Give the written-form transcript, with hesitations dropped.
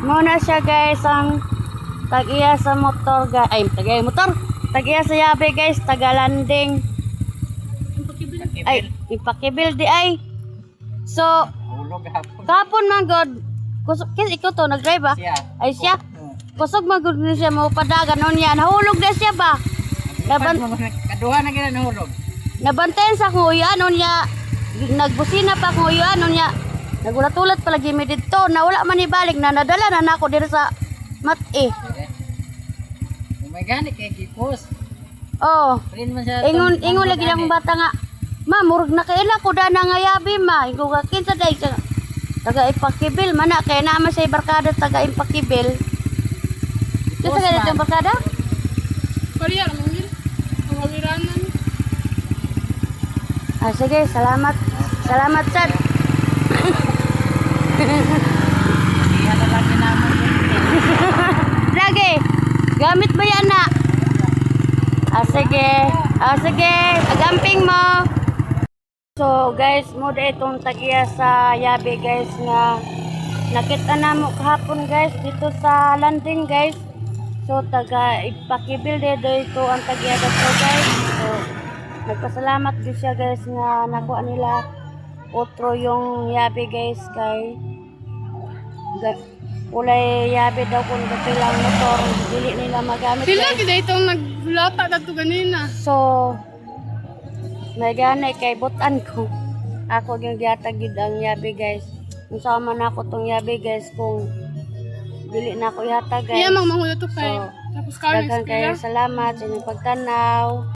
Muna siya guys ang tag-iya sa motor ay tag-iya motor. Tag-iya sa yabe guys, taga-landing. Ay, ipakibil di ay. So, Hulog hapon. kapon man god. Kusog kis ikaw to nag-drive ba? Siya. Ay siya. Kusog man god ni siya mo padagan nun niya. Nahulog na siya ba? Kaduha na gina nahulog. Nabantayan sa kung uyaan nun niya. Nagbusina pa kung uyaan nun niya. Nagulat-ulat pala gimi dito. Nawala man ibalik na nadala na nako dito sa mat-e. May gani kay kipos. Oh. Rin man siya. Ingon lagi ng bata nga. Ma, murag na kaila ko da na nga yabi ma. Ingo ka kinsa day ka. Taga ipakibil man na kaya naman sa barkada taga ipakibil. Kasi kaya dito yung barkada? Korea naman yun. Ang awiranan. Ah, sige, salamat. Salamat, Chad. Iyan na lang naman. Lagi, gamit mo yan na. Ah, sige. Ah, sige, agamping mo. So, guys, mo da itong tagiya sa yabe, guys, nga nakita na mo kahapon, guys, dito sa landing, guys. So, taga ipakibil dito ito ang tagiya dito, guys. So, nagpasalamat din siya, guys, nga nakuha nila otro yung yabe, guys, kay ulay yabe daw kung dito lang motor, dili nila magamit, Sila guys. kita itong naglata dito ganina. So, may ganay kay butan ko. Ako yung gihatagid ang yabe, guys. Kung saan man ako tong yabe, guys, kung dili na ako yata, guys. Iya mang mangulo to kay. So, Tapos kami daghang kayo salamat sa inyong pagtanaw.